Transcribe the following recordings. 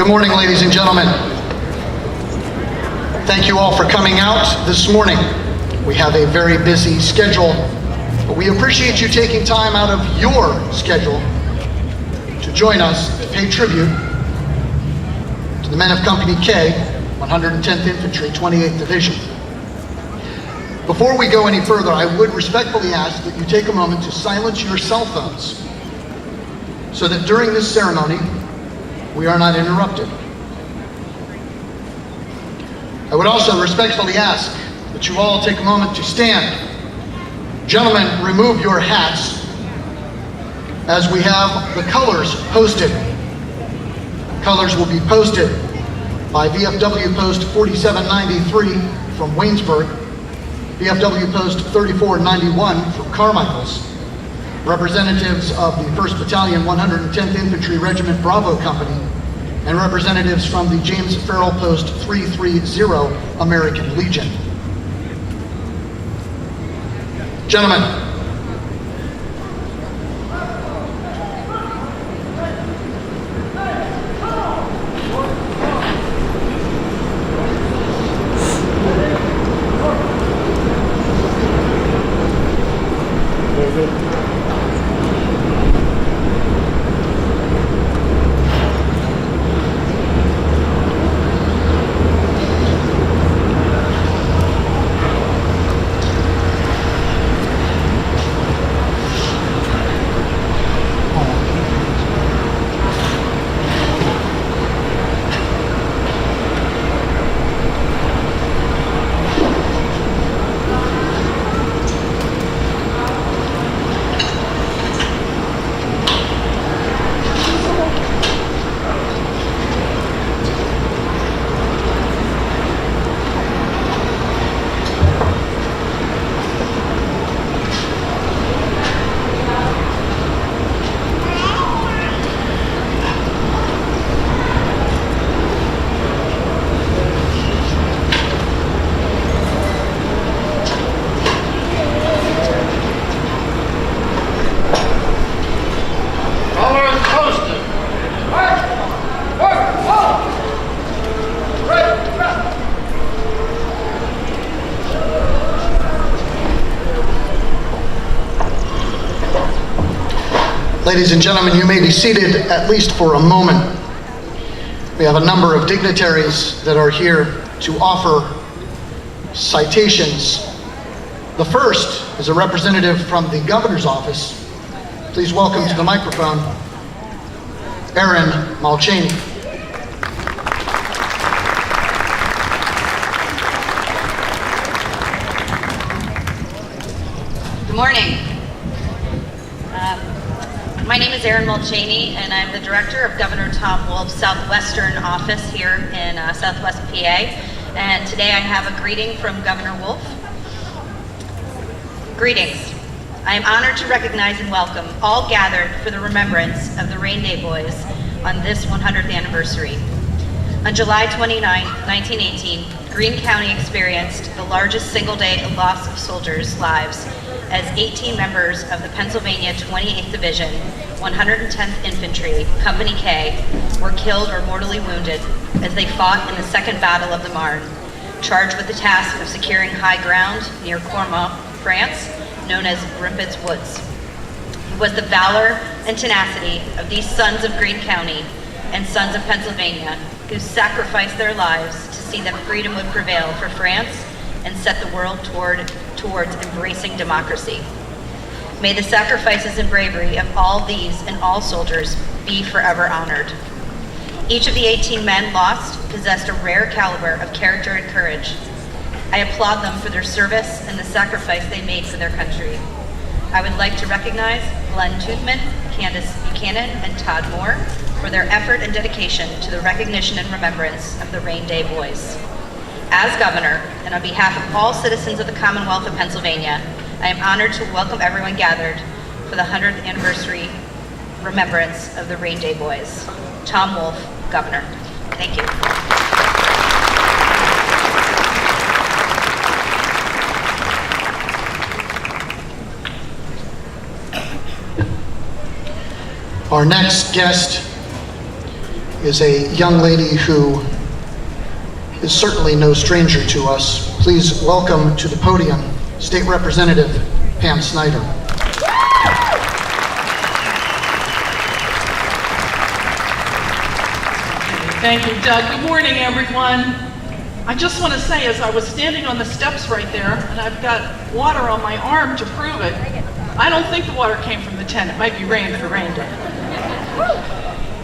Good morning, ladies and gentlemen. Thank you all for coming out this morning. We have a very busy schedule, but we appreciate you taking time out of your schedule to join us to pay tribute to the men of Company K, 110th Infantry, 28th Division. Before we go any further, I would respectfully ask that you take a moment to silence your cell phones so that during this ceremony, we are not interrupted. I would also respectfully ask that you all take a moment to stand. Gentlemen, remove your hats as we have the colors posted. Colors will be posted by VFW Post 4793 from Waynesburg, VFW Post 3491 from Carmichaels, representatives of the 1st Battalion 110th Infantry Regiment Bravo Company, and representatives from the James Farrell Post 330 American Legion. Gentlemen, ladies and gentlemen, you may be seated at least for a moment. We have a number of dignitaries that are here to offer citations. The first is a representative from the governor's office. Please welcome to the microphone, Aaron Mulchaney. Good morning. My name is Erin Mulchaney, and I'm the director of Governor Tom Wolf's Southwestern office here in Southwest PA. And today I have a greeting from Governor Wolf. Greetings. I am honored to recognize and welcome all gathered for the remembrance of the Rainday boys on this 100th anniversary. On July 29, 1918, Greene County experienced the largest single-day loss of soldiers' lives as 18 members of the Pennsylvania 28th Division, 110th Infantry, Company K, were killed or mortally wounded as they fought in the Second Battle of the Marne, charged with the task of securing high ground near Cormont, France, known as Grimpett's Woods. It was the valor and tenacity of these sons of Greene County and sons of Pennsylvania who sacrificed their lives to see that freedom would prevail for France and set the world towards embracing democracy. May the sacrifices and bravery of all these and all soldiers be forever honored. Each of the 18 men lost possessed a rare caliber of character and courage. I applaud them for their service and the sacrifice they made for their country. I would like to recognize Glenn Toothman, Candace Buchanan, and Todd Moore for their effort and dedication to the recognition and remembrance of the Rainday boys. As governor, and on behalf of all citizens of the Commonwealth of Pennsylvania, I am honored to welcome everyone gathered for the 100th anniversary remembrance of the Rainday boys. Tom Wolf, Governor. Thank you. Our next guest is a young lady who is certainly no stranger to us. Please welcome to the podium State Representative Pam Snyder. Thank you, Doug. Good morning, everyone. I just want to say, as I was standing on the steps right there, and I've got water on my arm to prove it, I don't think the water came from the tent. It might be rain for Rainday.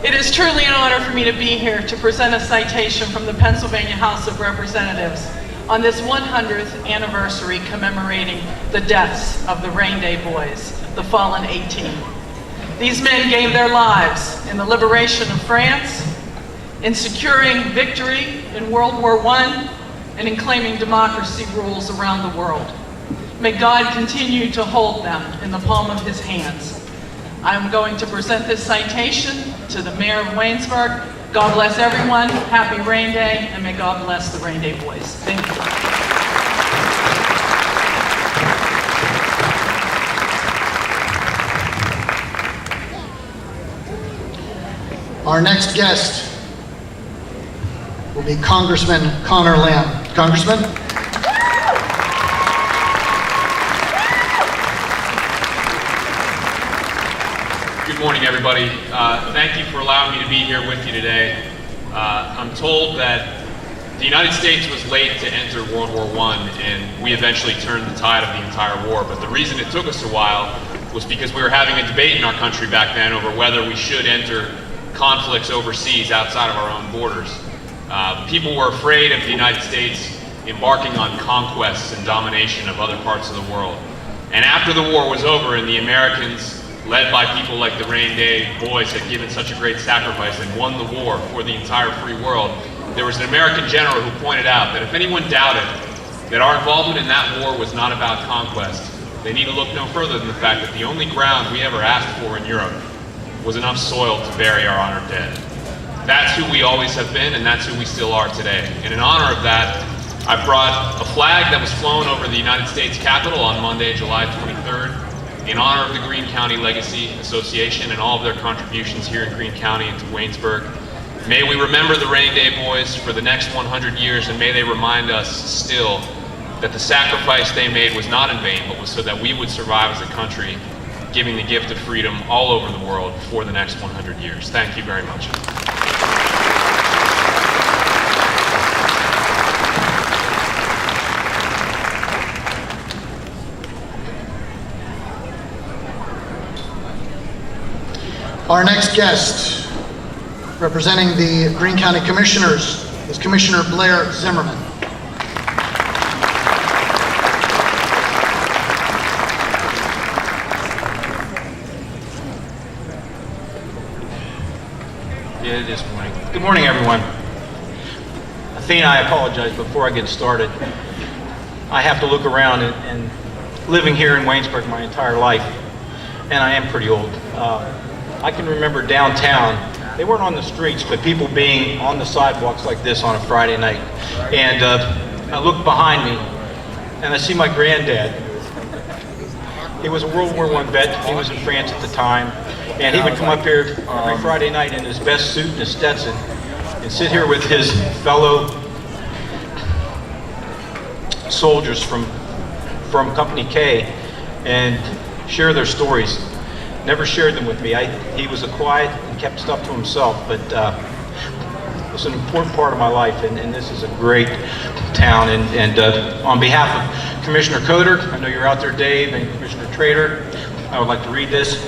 It is truly an honor for me to be here to present a citation from the Pennsylvania House of Representatives on this 100th anniversary commemorating the deaths of the Rainday Boys, the fallen 18. These men gave their lives in the liberation of France, in securing victory in World War I, and in claiming democracy rules around the world. May God continue to hold them in the palm of his hands. I am going to present this citation to the Mayor of Waynesburg. God bless everyone, happy Rain Day, and may God bless the Rainday Boys. Thank you. Our next guest will be Congressman Connor Lamb. Congressman? Good morning, everybody. Thank you for allowing me to be here with you today. I'm told that the United States was late to enter World War I, and we eventually turned the tide of the entire war. But the reason it took us a while was because we were having a debate in our country back then over whether we should enter conflicts overseas outside of our own borders. People were afraid of the United States embarking on conquests and domination of other parts of the world. And after the war was over and the Americans, led by people like the Rainday Boys, had given such a great sacrifice and won the war for the entire free world, there was an American general who pointed out that if anyone doubted that our involvement in that war was not about conquest, they need to look no further than the fact that the only ground we ever asked for in Europe was enough soil to bury our honored dead. That's who we always have been, and that's who we still are today. And in honor of that, I brought a flag that was flown over the United States Capitol on Monday, July 23rd, in honor of the Greene County Legacy Association and all of their contributions here in Greene County and to Waynesburg. May we remember the Rainday Boys for the next 100 years, and may they remind us still that the sacrifice they made was not in vain, but was so that we would survive as a country, giving the gift of freedom all over the world for the next 100 years. Thank you very much. Our next guest, representing the Greene County Commissioners, is Commissioner Blair Zimmerman. This morning. Good morning, everyone. Athena, I apologize before I get started. I have to look around and living here in Waynesburg my entire life, and I am pretty old. I can remember downtown, they weren't on the streets, but people being on the sidewalks like this on a Friday night. And I look behind me, and I see my granddad. He was a World War I vet. He was in France at the time. And he would come up here every Friday night in his best suit and his Stetson and sit here with his fellow soldiers from Company K and share their stories. Never shared them with me. He was a quiet and kept stuff to himself, but it was an important part of my life, and this is a great town. And on behalf of Commissioner Coder, I know you're out there, Dave, and Commissioner Trader, I would like to read this.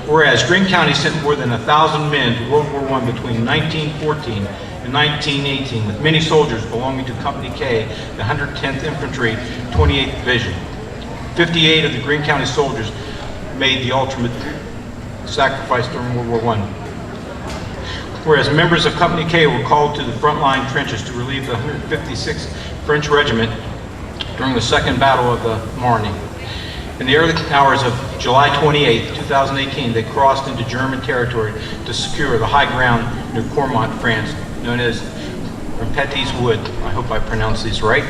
Whereas Greene County sent more than 1,000 men to World War I between 1914 and 1918, with many soldiers belonging to Company K, the 110th Infantry, 28th Division. 58 of the Greene County soldiers made the ultimate sacrifice during World War I. Whereas members of Company K were called to the frontline trenches to relieve the 156th French Regiment during the Second Battle of the Marne. In the early hours of July 28, 2018, they crossed into German territory to secure the high ground near Cormont, France, known as Repetty's Wood. I hope I pronounced these right.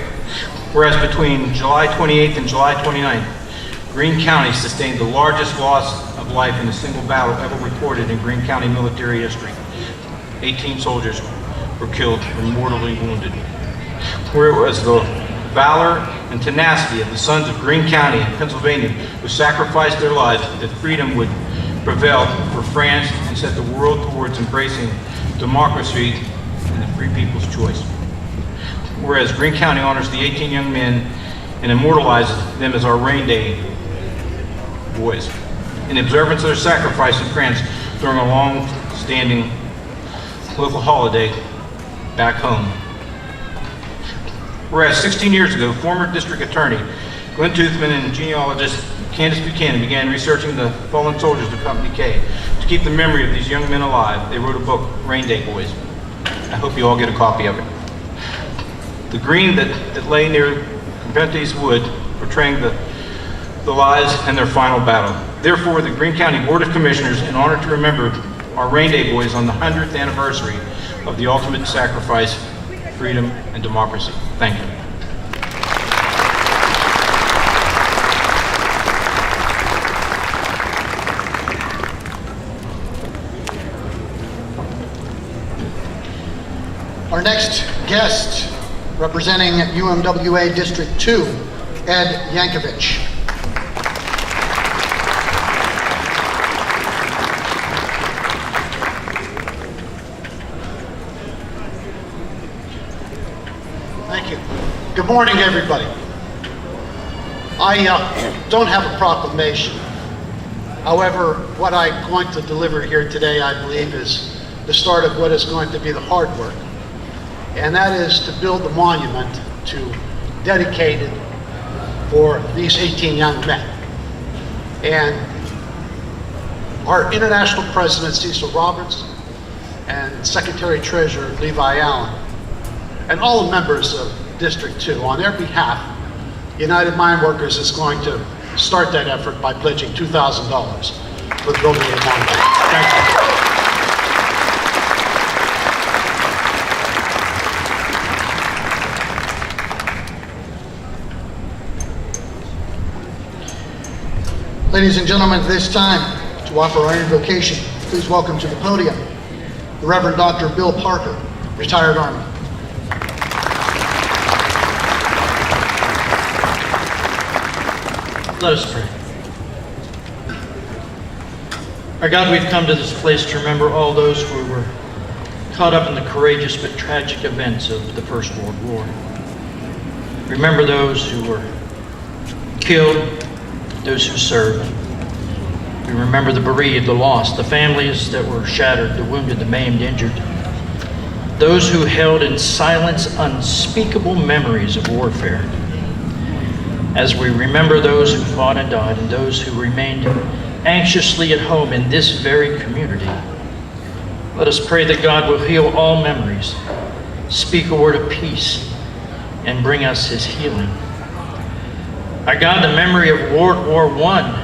Whereas between July 28th and July 29th, Greene County sustained the largest loss of life in a single battle ever recorded in Greene County military history. 18 soldiers were killed or mortally wounded. Where it was the valor and tenacity of the sons of Greene County in Pennsylvania who sacrificed their lives that freedom would prevail for France and set the world towards embracing democracy and the free people's choice. Whereas Greene County honors the 18 young men and immortalizes them as our Rainday boys in observance of their sacrifice in France during a long-standing local holiday back home. Whereas 16 years ago, former district attorney Glenn Toothman and genealogist Candace Buchanan began researching the fallen soldiers of Company K. To keep the memory of these young men alive, they wrote a book, Rainday Boys. I hope you all get a copy of it. The green that lay near Bentley's Wood, portraying the lives and their final battle. Therefore, the Greene County Board of Commissioners, in honor to remember our Rainday Boys on the 100th anniversary of the ultimate sacrifice, freedom, and democracy. Thank you. Our next guest, representing UMWA District 2, Ed Yankovic. Thank you. Good morning, everybody. I don't have a proclamation. However, what I'm going to deliver here today, I believe, is the start of what is going to be the hard work. And that is to build a monument dedicated for these 18 young men. And our International President, Cecil Roberts, and Secretary Treasurer Levi Allen, and all the members of District 2, on their behalf, United Mine Workers is going to start that effort by pledging $2,000 for the building of the monument. Thank you. Ladies and gentlemen, at this time, to offer our invocation, please welcome to the podium the Reverend Dr. Bill Parker, retired Army. Let us pray. Our God, we've come to this place to remember all those who were caught up in the courageous but tragic events of the First World War. Remember those who were killed, those who served. We remember the bereaved, the lost, the families that were shattered, the wounded, the maimed, injured. Those who held in silence unspeakable memories of warfare. As we remember those who fought and died and those who remained anxiously at home in this very community, let us pray that God will heal all memories, speak a word of peace, and bring us his healing. Our God, the memory of World War I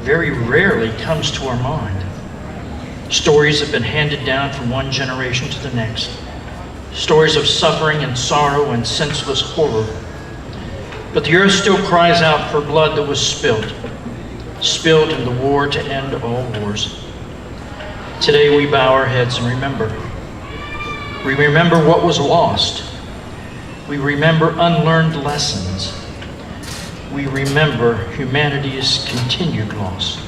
very rarely comes to our mind. Stories have been handed down from one generation to the next. Stories of suffering and sorrow and senseless horror. But the earth still cries out for blood that was spilled in the war to end all wars. Today we bow our heads and remember. We remember what was lost. We remember unlearned lessons. We remember humanity's continued loss.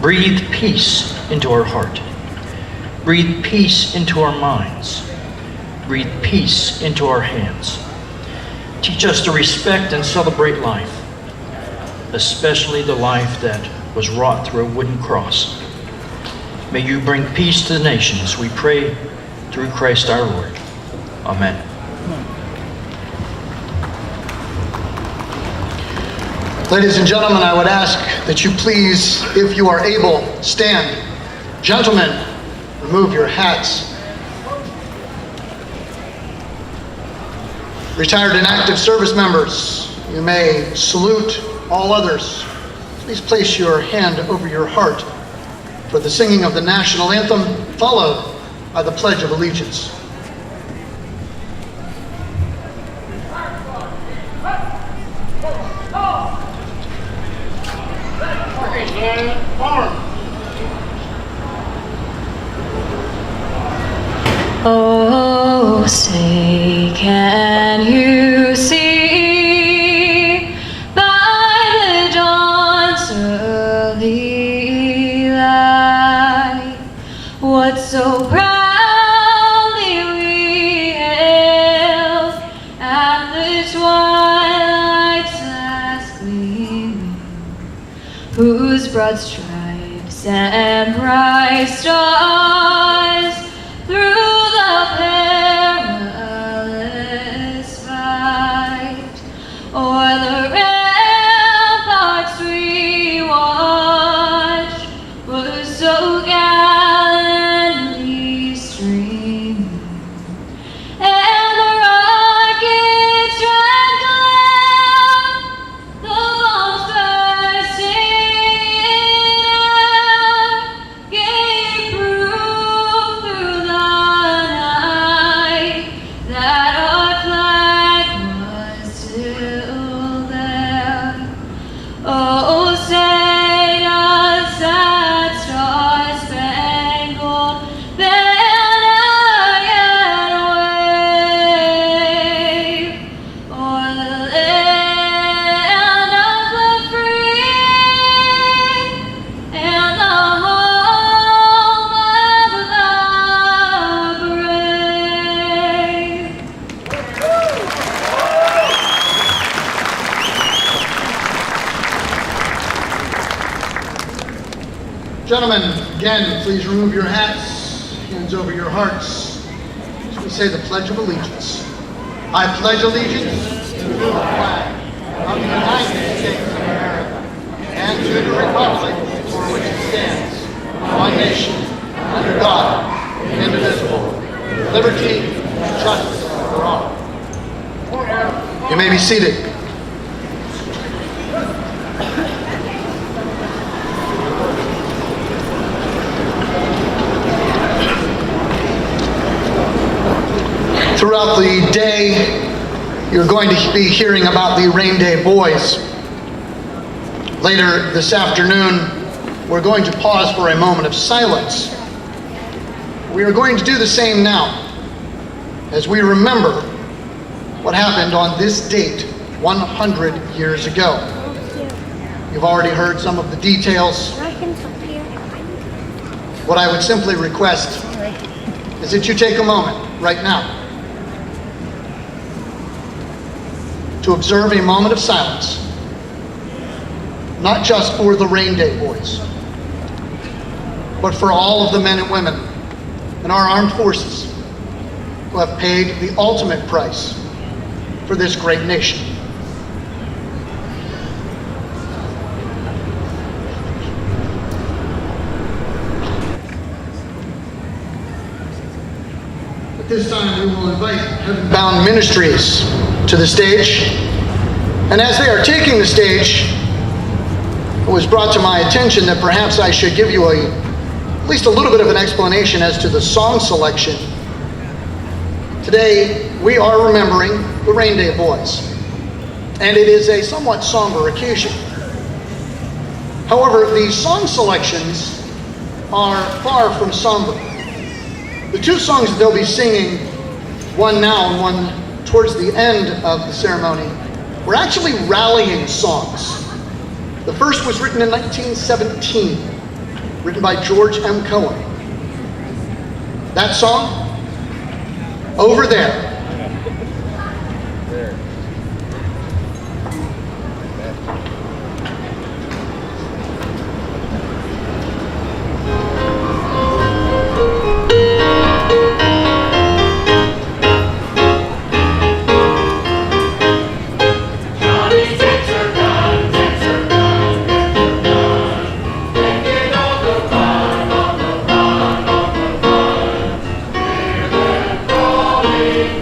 Breathe peace into our heart. Breathe peace into our minds. Breathe peace into our hands. Teach us to respect and celebrate life, especially the life that was wrought through a wooden cross. May you bring peace to the nations, we pray through Christ our Lord. Amen. Ladies and gentlemen, I would ask that you please, if you are able, stand. Gentlemen, remove your hats. Retired and active service members, you may salute all others. Please place your hand over your heart for the singing of the national anthem, followed by the Pledge of Allegiance. whose broad stripes and bright stars through the perilous fight o'er the ramparts we watched was so gallantly streaming, and the rockets ran glare, the bombs bursting in air gave proof through the night that our flag was still there. Oh, say does that star-spangled banner yet wave o'er the land of the free and the home of the brave? Gentlemen, again, please remove your hats, hands over your hearts, as we say the Pledge of Allegiance. I pledge allegiance to the flag of the United States of America and to the republic for which it stands, one nation, under God, indivisible, with liberty and justice for all. You may be seated. Throughout the day, you're going to be hearing about the Rainday boys. Later this afternoon, we're going to pause for a moment of silence. We are going to do the same now, as we remember what happened on this date 100 years ago. You've already heard some of the details. What I would simply request is that you take a moment right now to observe a moment of silence, not just for the Rainday boys, but for all of the men and women in our armed forces who have paid the ultimate price for this great nation. At this time, we will invite Heaven Bound Ministries to the stage. And as they are taking the stage, it was brought to my attention that perhaps I should give you at least a little bit of an explanation as to the song selection. Today, we are remembering the Rainday boys, and it is a somewhat somber occasion. However, the song selections are far from somber. The two songs that they'll be singing, one now and one towards the end of the ceremony, were actually rallying songs. The first was written in 1917, written by George M. Cohen. That song, Over There. Calling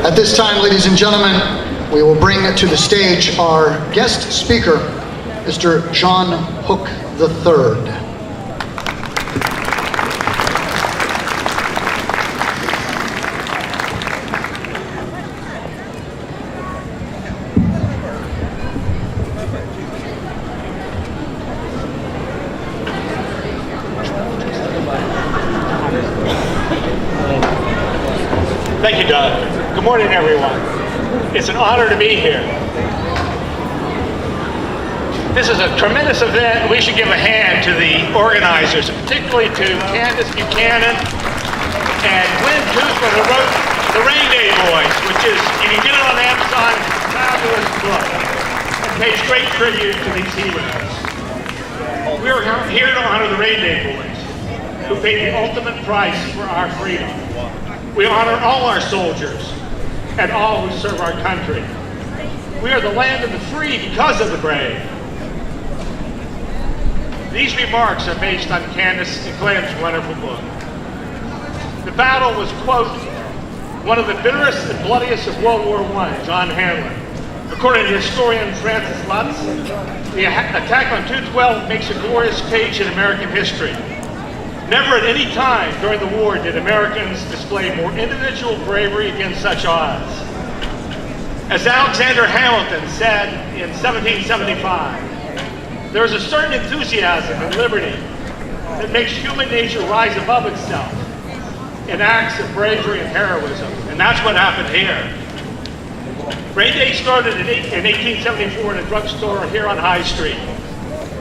At this time, ladies and gentlemen, we will bring to the stage our guest speaker, Mr. John Hook III. Thank you, Doug. Good morning, everyone. It's an honor to be here. This is a tremendous event. We should give a hand to the organizers, particularly to Candace Buchanan and Glenn Kuzma, who wrote The Rainday Boys, which is, you can get it on Amazon, it's a fabulous book. It pays great tribute to these heroes. We are here to honor the Rainday Boys, who paid the ultimate price for our freedom. We honor all our soldiers and all who serve our country. We are the land of the free because of the brave. These remarks are based on Candace and Glenn's wonderful book. The battle was, quote, one of the bitterest and bloodiest of World War I, John Hanlon. According to historian Francis Lutz, the attack on 212 makes a glorious page in American history. Never at any time during the war did Americans display more individual bravery against such odds. As Alexander Hamilton said in 1775, there is a certain enthusiasm in liberty that makes human nature rise above itself in acts of bravery and heroism, and that's what happened here. Rainday started in 1874 in a drugstore here on High Street.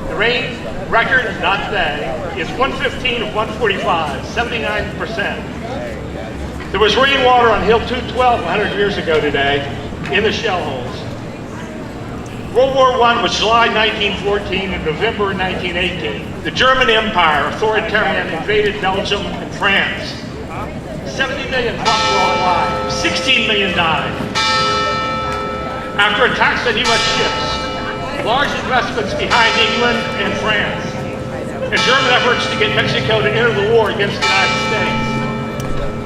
The rain record, not they, is 115 of 145, 79%. There was rainwater on Hill 212 100 years ago today in the shell holes. World War I was July 1914 and November 1918. The German Empire, authoritarian, invaded Belgium and France. 70 million fought for all lives, 16 million died. After attacks on U.S. ships, large investments behind England and France, and German efforts to get Mexico to enter the war against the United States.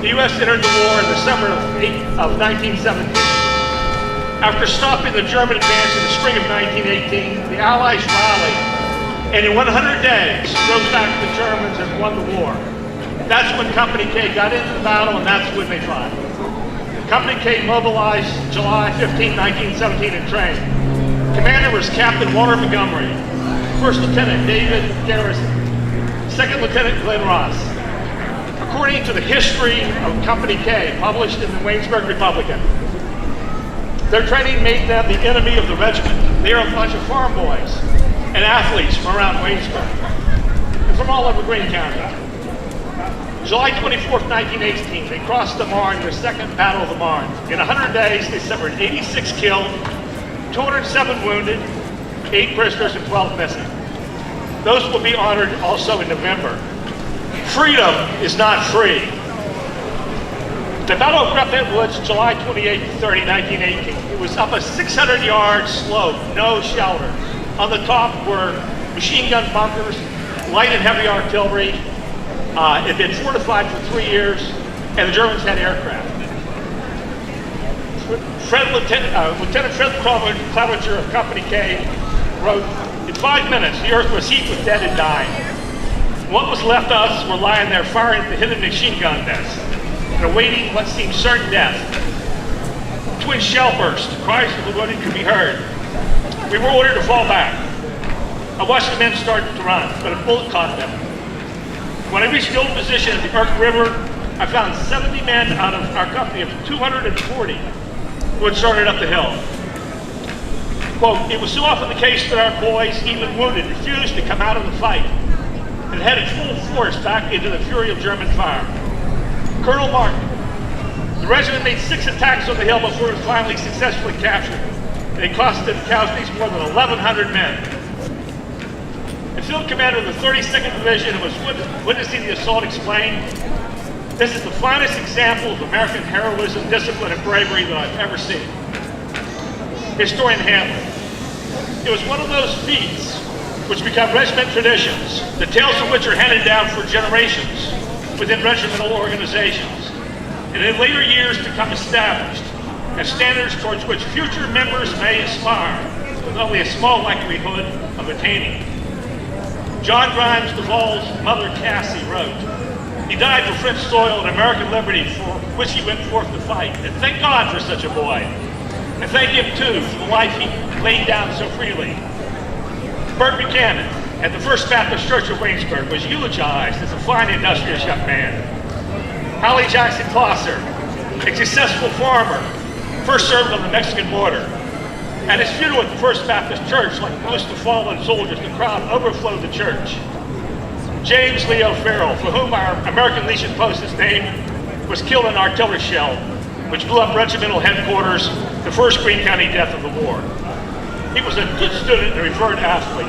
The U.S. entered the war in the summer of 1917. After stopping the German advance in the spring of 1918, the Allies rallied, and in 100 days, drove back the Germans and won the war. That's when Company K got into the battle, and that's when they fought. Company K mobilized July 15, 1917 and trained. Commander was Captain Walter Montgomery, First Lieutenant David Garrison, Second Lieutenant Glenn Ross. According to the history of Company K, published in the Waynesburg Republican, their training made them the enemy of the regiment. They are a bunch of farm boys and athletes from around Waynesburg and from all over Greene County. July 24th, 1918, they crossed the Marne, the second Battle of the Marne. In 100 days, they suffered 86 killed, 207 wounded, 8 prisoners, and 12 missing. Those will be honored also in November. Freedom is not free. The Battle of Crumpet Woods, July 28 to 30, 1918. It was up a 600-yard slope, no shelter. On the top were machine gun bunkers, light and heavy artillery. It had been fortified for 3 years, and the Germans had aircraft. Lieutenant Fred Clevenger of Company K wrote, "In 5 minutes, the earth was heaped with dead and dying. What was left of us were lying there firing at the hidden machine gun nests and awaiting what seemed certain death. Between shell bursts, cries of the wounded could be heard. We were ordered to fall back. I watched the men start to run, but a bullet caught them. When I reached the old position at the Irk River, I found 70 men out of our company of 240 who had started up the hill. Quote, it was so often the case that our boys, even wounded, refused to come out of the fight and headed full force back into the fury of German fire. Colonel Martin, the regiment made 6 attacks on the hill before it was finally successfully captured, and it cost the casualties more than 1,100 men. The field commander of the 32nd Division who was witnessing the assault explained, this is the finest example of American heroism, discipline, and bravery that I've ever seen. Historian Hanley, it was one of those feats which become regiment traditions, the tales of which are handed down for generations within regimental organizations, and in later years become established as standards towards which future members may aspire, with only a small likelihood of attaining. John Grimes Duvall's mother, Cassie, wrote, he died for French soil and American liberty for which he went forth to fight, and thank God for such a boy. And thank him, too, for the life he laid down so freely. Bert Buchanan, at the First Baptist Church of Waynesburg, was eulogized as a fine, industrious young man. Hallie Jackson Closser, a successful farmer, first served on the Mexican border. At his funeral at the First Baptist Church, like most of the fallen soldiers, the crowd overflowed the church. James Leo Farrell, for whom our American Legion Post is named, was killed in an artillery shell, which blew up regimental headquarters, the first Greene County death of the war. He was a good student and a revered athlete.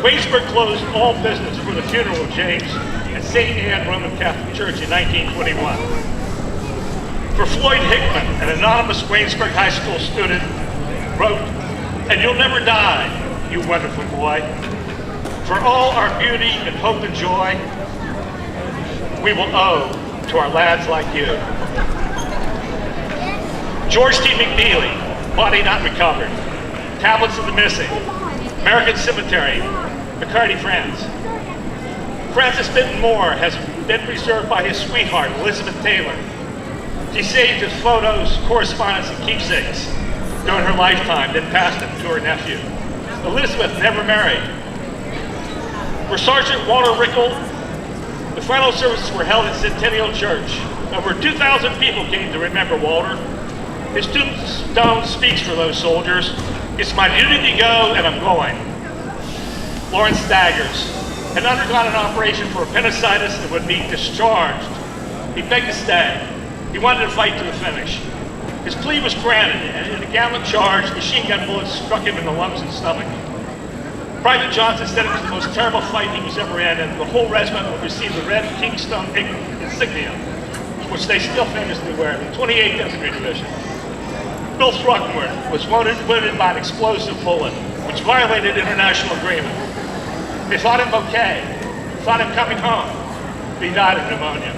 Waynesburg closed all business for the funeral of James at St. Anne Roman Catholic Church in 1921. For Floyd Hickman, an anonymous Waynesburg High School student, wrote, and you'll never die, you wonderful boy. For all our beauty and hope and joy, we will owe to our lads like you. George T. McNeely, body not recovered. Tablets of the missing. American Cemetery, McCarty, France. Francis Benton Moore has been preserved by his sweetheart, Elizabeth Taylor. She saved his photos, correspondence, and keepsakes during her lifetime, then passed them to her nephew. Elizabeth never married. For Sergeant Walter Rickle, the final services were held at Centennial Church. Over 2,000 people came to remember Walter. His tombstone speaks for those soldiers. It's my duty to go, and I'm going. Lawrence Staggers had undergone an operation for appendicitis and would be discharged. He begged to stay. He wanted to fight to the finish. His plea was granted, and in a gallant charge, machine gun bullets struck him in the lungs and stomach. Private Johnson said it was the most terrible fight he was ever in, and the whole regiment would receive the red Kingstone insignia, which they still famously wear, the 28th Infantry Division. Bill Throckmorton was wounded by an explosive bullet, which violated international agreement. They thought him okay, thought him coming home, but he died of pneumonia.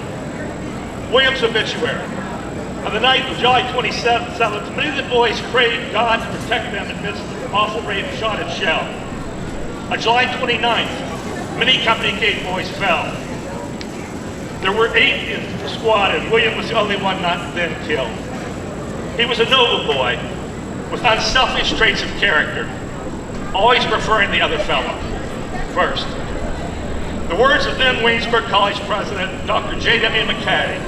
Williams' obituary. On the night of July 27th, many of the boys prayed God to protect them amidst the awful rain of shot and shell. On July 29th, many Company K boys fell. There were 8 in the squad, and William was the only one not then killed. He was a noble boy with unselfish traits of character, always preferring the other fellow first. The words of then Waynesburg College President, Dr. J.W. McKay,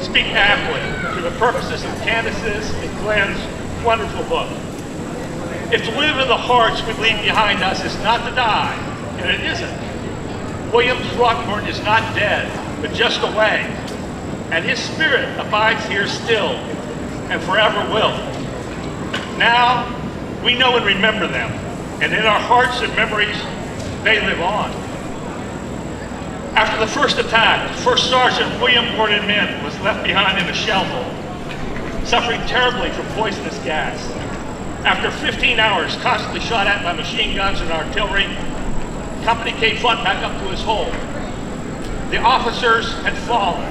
speak aptly to the purposes of Candace's and Glenn's wonderful book. If to live in the hearts we leave behind us is not to die, and it isn't, William Throckmorton is not dead, but just away, and his spirit abides here still, and forever will. Now, we know and remember them, and in our hearts and memories, they live on. After the first attack, First Sergeant William Gordon Min was left behind in a shell hole, suffering terribly from poisonous gas. After 15 hours constantly shot at by machine guns and artillery, Company K fought back up to his hole. The officers had fallen.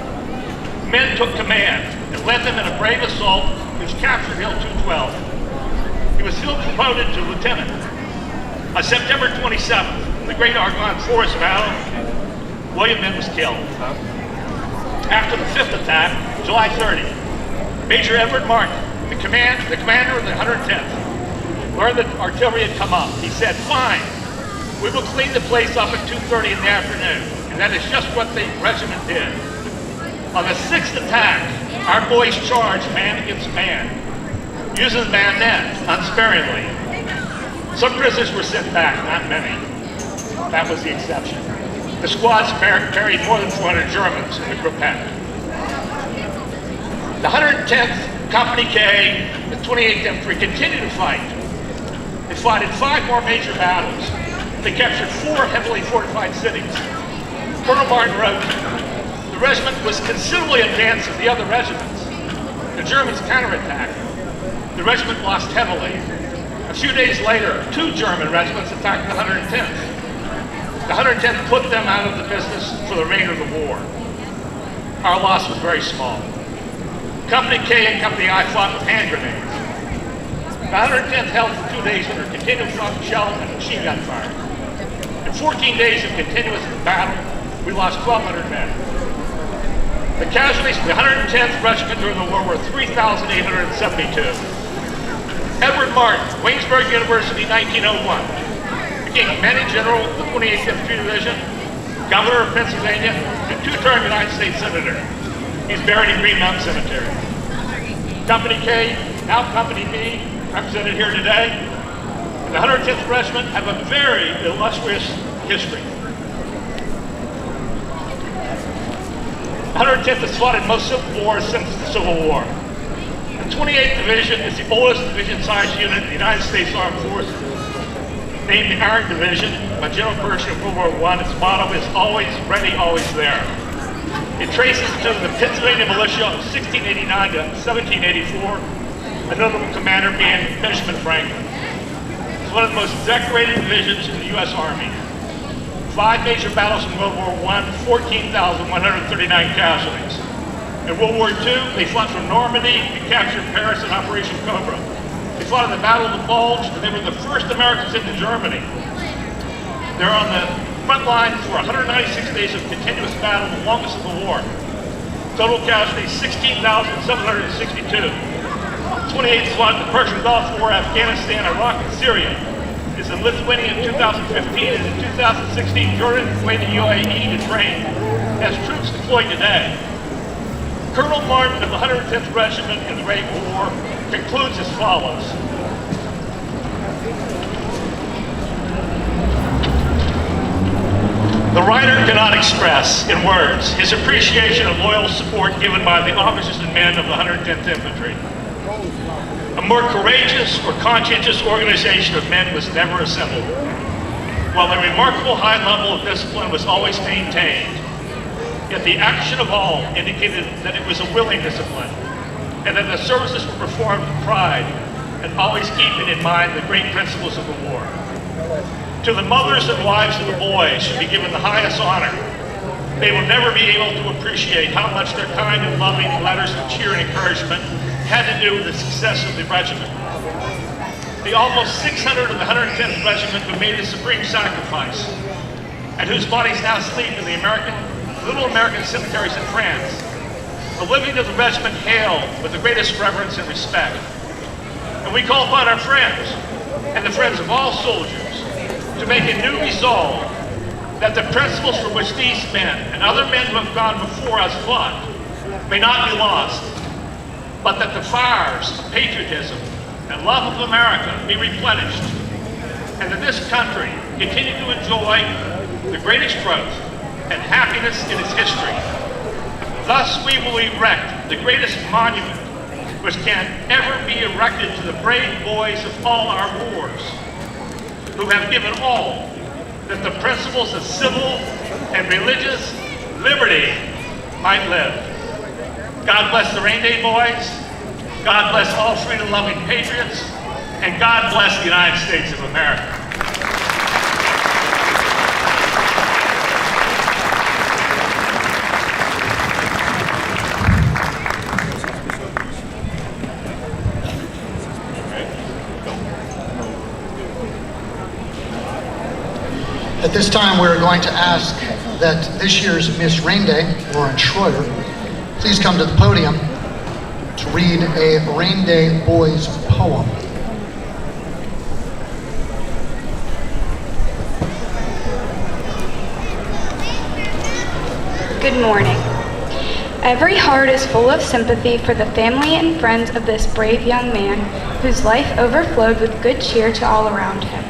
Men took command and led them in a brave assault which captured Hill 212. He was still promoted to lieutenant. On September 27th, in the Great Argonne Forest Battle, William Min was killed. After the fifth attack, July 30, Major Edward Martin, the commander of the 110th, learned that artillery had come up. He said, "Fine, we will clean the place up at 2:30 in the afternoon." And that is just what the regiment did. On the sixth attack, our boys charged man against man, using the bayonet unsparingly. Some prisoners were sent back, not many. That was the exception. The squads carried more than 400 Germans in the Gruppette. The 110th, Company K, the 28th Infantry continued to fight. They fought in 5 more major battles. They captured 4 heavily fortified cities. Colonel Martin wrote, "The regiment was considerably advanced of the other regiments. The Germans counterattacked. The regiment lost heavily. A few days later, 2 German regiments attacked the 110th. The 110th put them out of the business for the remainder of the war. Our loss was very small. Company K and Company I fought with hand grenades. The 110th held for 2 days under continuous shell and machine gun fire. In 14 days of continuous battle, we lost 1,200 men. The casualties of the 110th Regiment during the war were 3,872. Edward Martin, Waynesburg University, 1901. Became Commanding General of the 28th Infantry Division, Governor of Pennsylvania, and 2-term United States Senator. He's buried in Green Mountain Cemetery. Company K, now Company B, represented here today, and the 110th Regiment have a very illustrious history. The 110th has fought in most civil wars since the Civil War. The 28th Division is the oldest division-sized unit in the United States Armed Forces. Named the Iron Division by General Pershing in World War I, its motto is "Always Ready, Always There." It traces to the Pennsylvania Militia of 1689 to 1784, a notable commander being Benjamin Franklin. It's one of the most decorated divisions in the U.S. Army. 5 major battles in World War I, 14,139 casualties. In World War II, they fought from Normandy and captured Paris in Operation Cobra. They fought in the Battle of the Bulge, and they were the first Americans into Germany. They're on the front line for 196 days of continuous battle, the longest of the war. Total casualties, 16,762. 28th fought the Persian Gulf War, Afghanistan, Iraq, and Syria. Is in Lithuania in 2015, and in 2016, Jordan, Kuwait, and UAE to train. As troops deployed today. Colonel Martin of the 110th Regiment in the Great War concludes as follows. The writer cannot express in words his appreciation of loyal support given by the officers and men of the 110th Infantry. A more courageous or conscientious organization of men was never assembled. While a remarkable high level of discipline was always maintained, yet the action of all indicated that it was a willing discipline, and that the services were performed with pride, and always keeping in mind the great principles of the war. To the mothers and wives of the boys should be given the highest honor. They will never be able to appreciate how much their kind and loving letters of cheer and encouragement had to do with the success of the regiment. The almost 600 of the 110th Regiment who made a supreme sacrifice, and whose bodies now sleep in the little American cemeteries in France. The living of the regiment hail with the greatest reverence and respect. And we call upon our friends, and the friends of all soldiers, to make a new resolve that the principles for which these men and other men who have gone before us fought may not be lost, but that the fires of patriotism and love of America be replenished, and that this country continue to enjoy the greatest growth and happiness in its history. Thus we will erect the greatest monument which can ever be erected to the brave boys of all our wars, who have given all that the principles of civil and religious liberty might live. God bless the Rainday boys. God bless all freedom-loving patriots. And God bless the United States of America. At this time, we're going to ask that this year's Miss Rainday, Lauren Schroeder, please come to the podium to read a Rainday Boys poem. Good morning. Every heart is full of sympathy for the family and friends of this brave young man whose life overflowed with good cheer to all around him.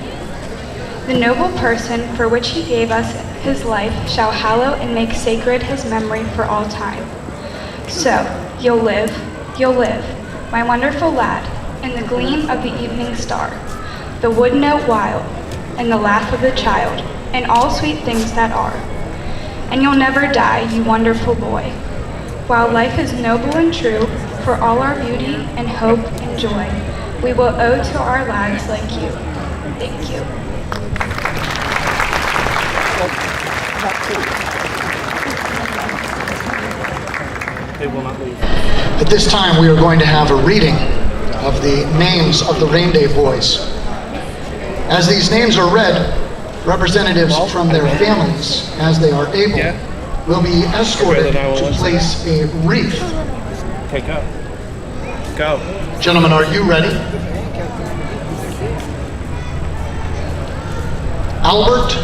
The noble person for which he gave us his life shall hallow and make sacred his memory for all time. So, you'll live, my wonderful lad, in the gleam of the evening star, the wood note wild, and the laugh of the child, and all sweet things that are. And you'll never die, you wonderful boy. While life is noble and true, for all our beauty and hope and joy, we will owe to our lads like you. Thank you. They will not leave. At this time, we are going to have a reading of the names of the Rainday boys. As these names are read, representatives from their families, as they are able, will be escorted to place a wreath. Take up. Go. Gentlemen, are you ready? Albert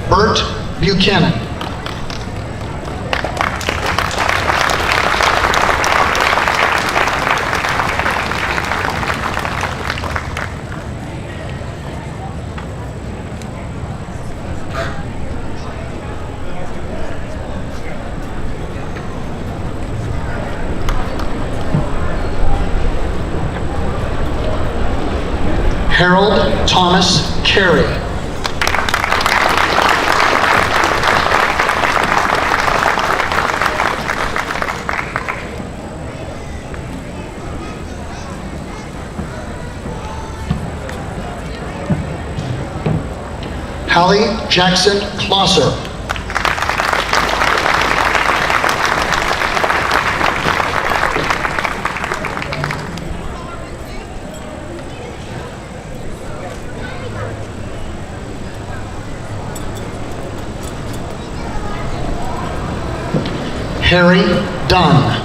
Burt Buchanan. Harold Thomas Carey. Hallie Jackson Klosser. Harry Dunn.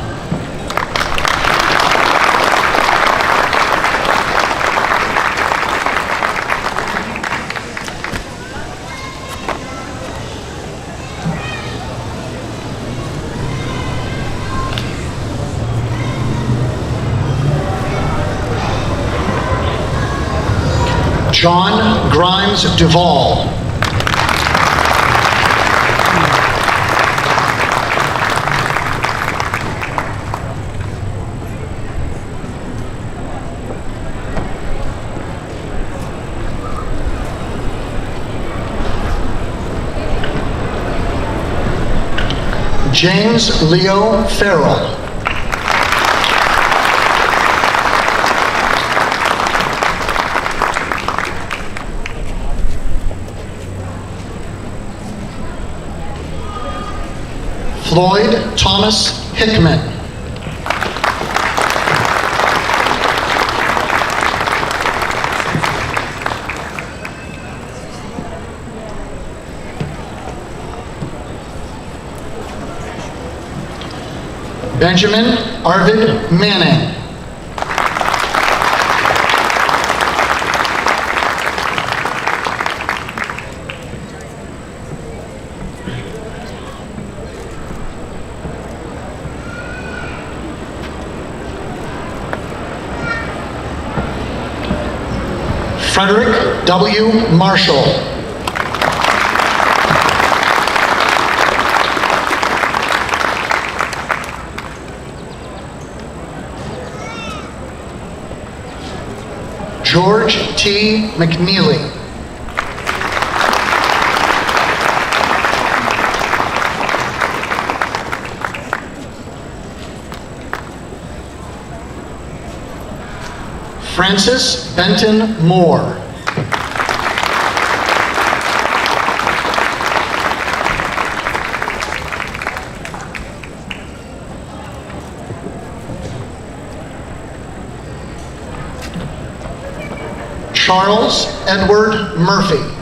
John Grimes Duvall. James Leo Farrell. Floyd Thomas Hickman. Benjamin Arvid Manning. Frederick W. Marshall. George T. McNeely. Francis Benton Moore. Charles Edward Murphy.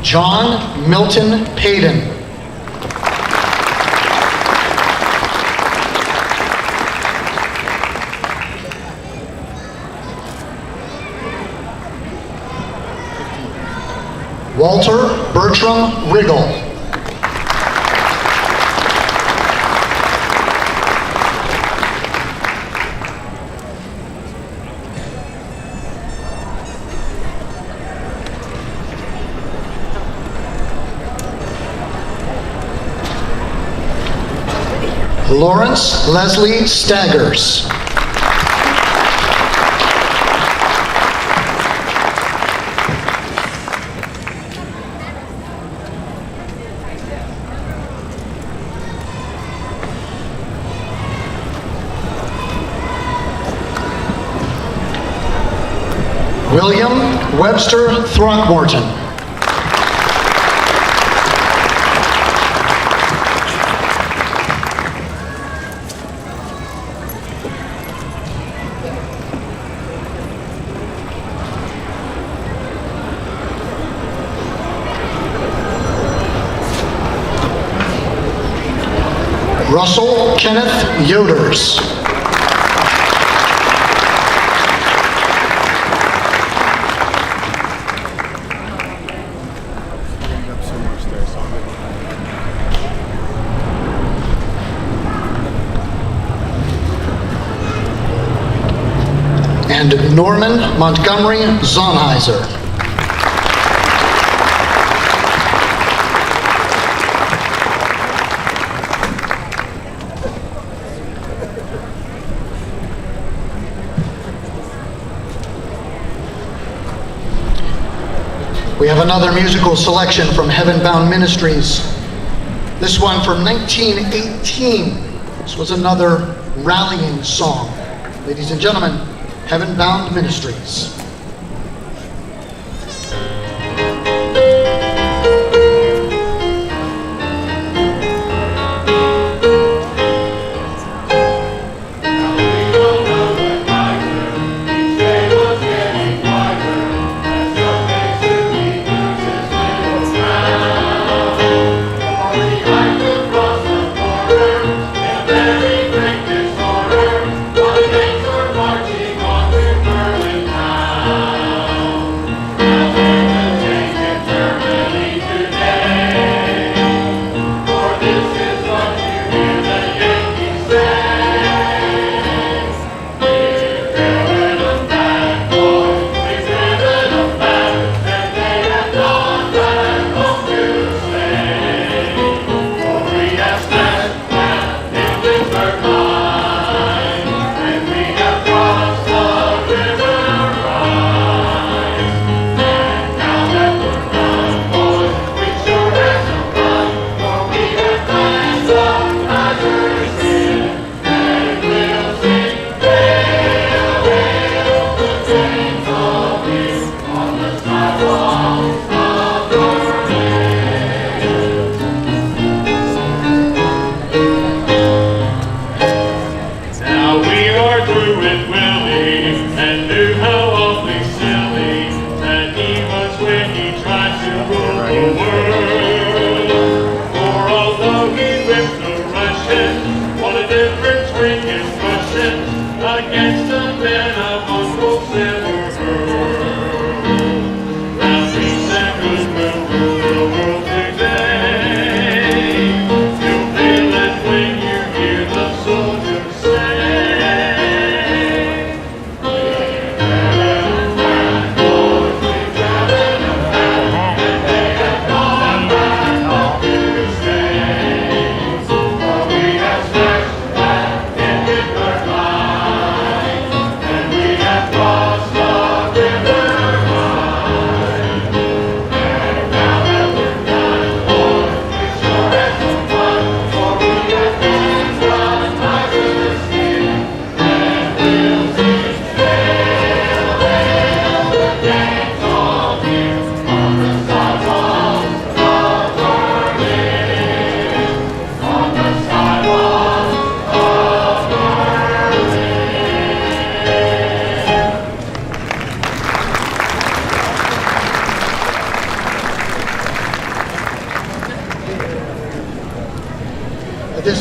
John Milton Payden. Walter Bertram Riggle. Lawrence Leslie Staggers. William Webster Throckmorton. Russell Kenneth Yoders. And Norman Montgomery Zonheiser. We have another musical selection from Heaven Bound Ministries. This one from 1918. This was another rallying song. Ladies and gentlemen, Heaven Bound Ministries. We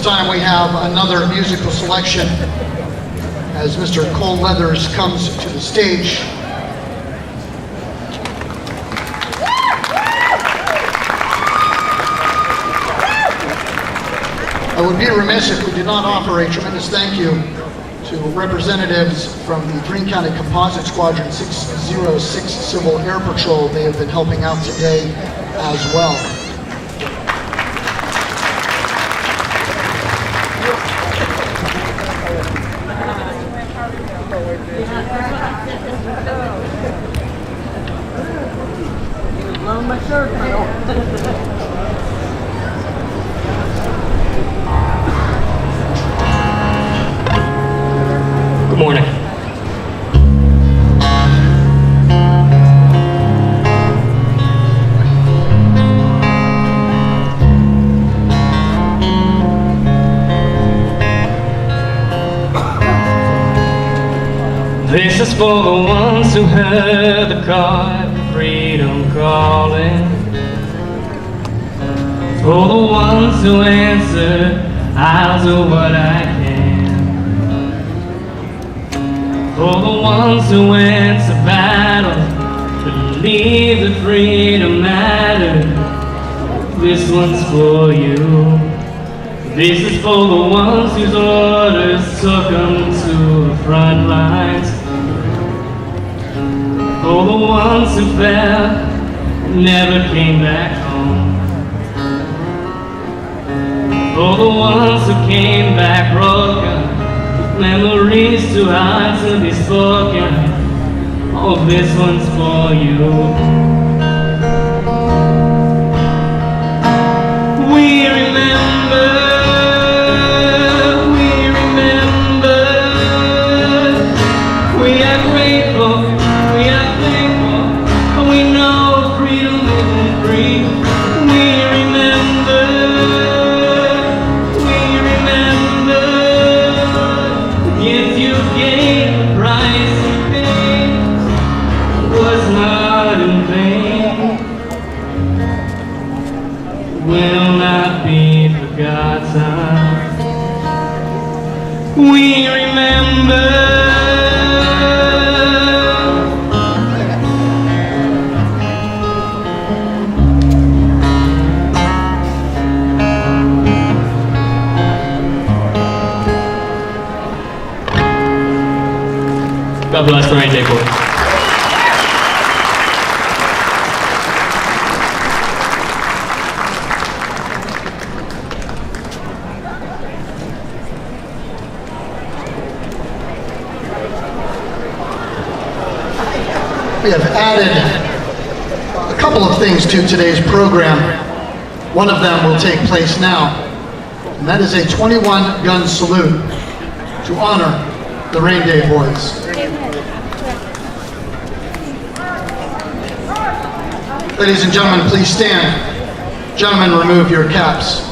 time we have another musical selection as Mr. Cole Leathers comes to the stage. I would be remiss if we did not offer a tremendous thank you to representatives from the Greene County Composite Squadron 606 Civil Air Patrol. They have been helping out today as well. Good morning. This is for the ones who heard the call of freedom calling. For the ones who answered, I'll do what I can. For the ones who went to battle, believe that freedom mattered. This one's for you. This is for the ones whose orders took them to the front lines. For the ones who fell, never came back home. For the ones who came back broken, memories too hard to be spoken. Oh, this one's for you. We remember, we are grateful, we are thankful, but we know freedom isn't free. We remember, yes, you gave the price you paid, was not in vain, will not be forgotten. We remember. God bless the Rainday boys. We have added a couple of things to today's program. One of them will take place now, and that is a 21-gun salute to honor the Rainday boys. Ladies and gentlemen, please stand. Gentlemen, remove your caps.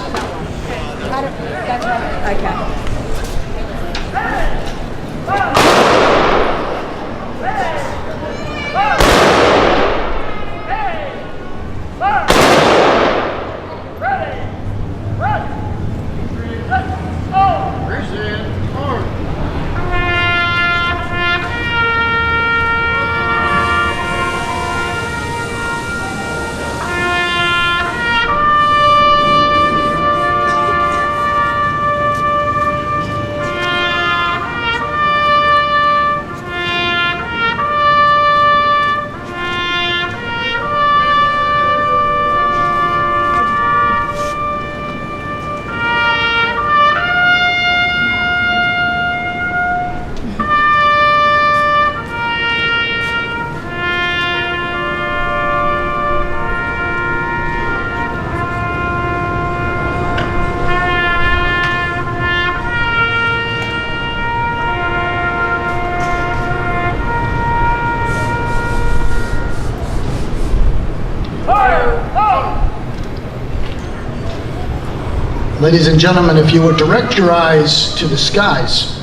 Ladies and gentlemen, if you would direct your eyes to the skies,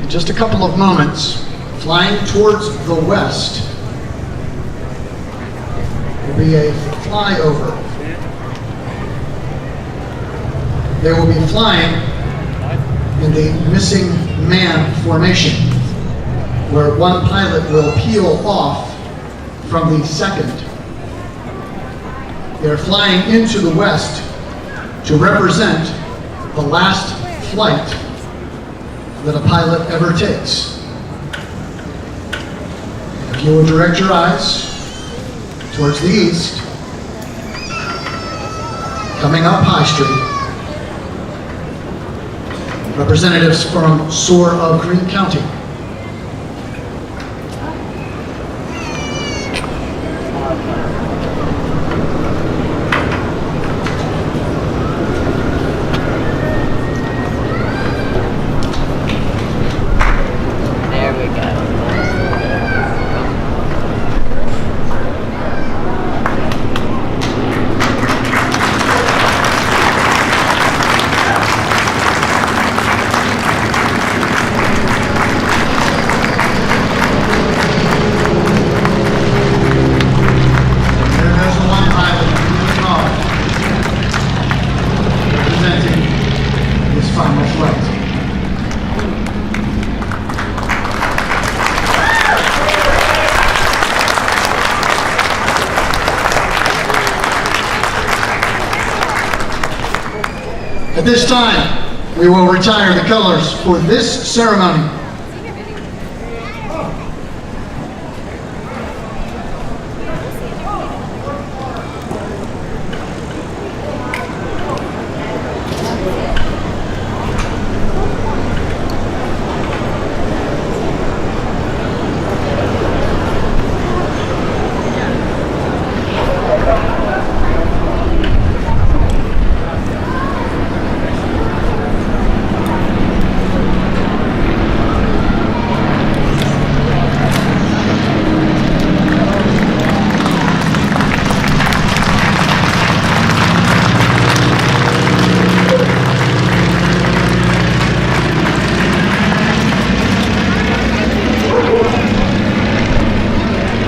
in just a couple of moments, flying towards the west, will be a flyover. They will be flying in the missing man formation, where one pilot will peel off from the second. They're flying into the west to represent the last flight that a pilot ever takes. If you will direct your eyes towards the east, coming up High Street, representatives from SOAR of Greene County. At this time, we will retire the colors for this ceremony.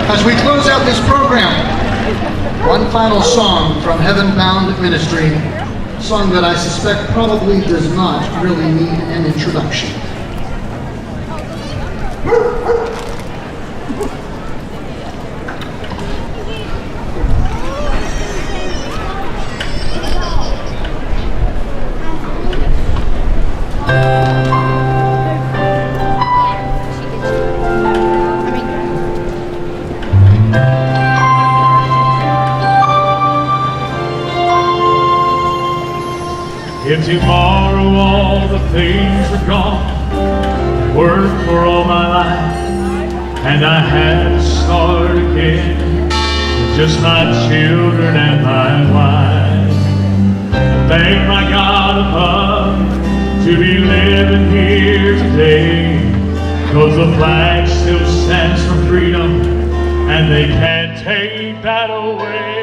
As we close out this program, one final song from Heaven Bound Ministry, a song that I suspect probably does not really need an introduction. If tomorrow all the things were gone, worked for all my life, and I had to start again with just my children and my wife, I thank my God above to be living here today, 'cause the flag still stands for freedom, and they can't take that away.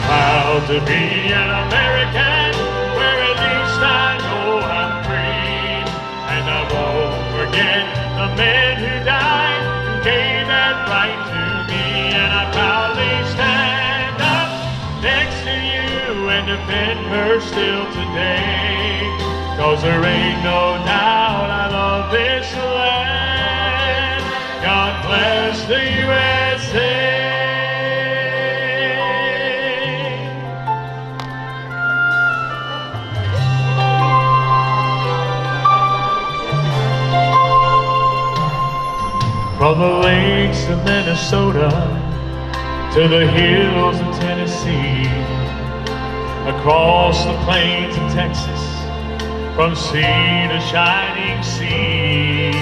Proud to be an American, where at least I know I'm free. And I won't forget the men who died, who gave that right to me. And I proudly stand up next to you and defend her still today. 'Cause there ain't no doubt I love this land. God bless the USA. From the lakes of Minnesota to the hills of Tennessee, across the plains of Texas, from sea to shining sea,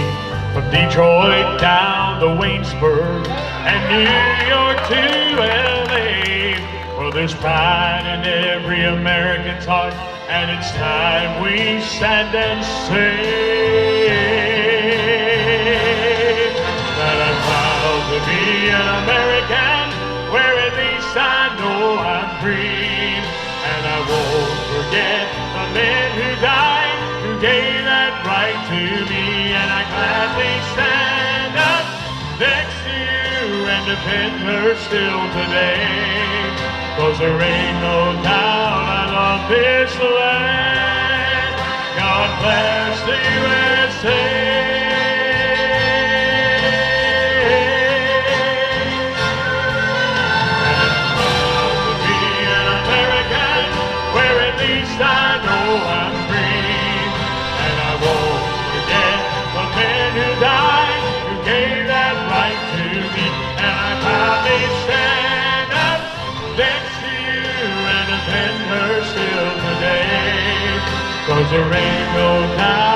from Detroit down to Waynesburg and New York to LA. Well, there's pride in every American's heart, and it's time we stand and say to be an American, where at least I know I'm free. And I won't forget the men who died, who gave that right to me. And I gladly stand up next to you and defend her still today. 'cause there ain't no doubt I love this land. God bless the USA. And I'm proud to be an American, where at least I know I'm free. And I won't forget the men who died, who gave that right to me. And I proudly stand up next to you and defend her still today. 'Cause there ain't no time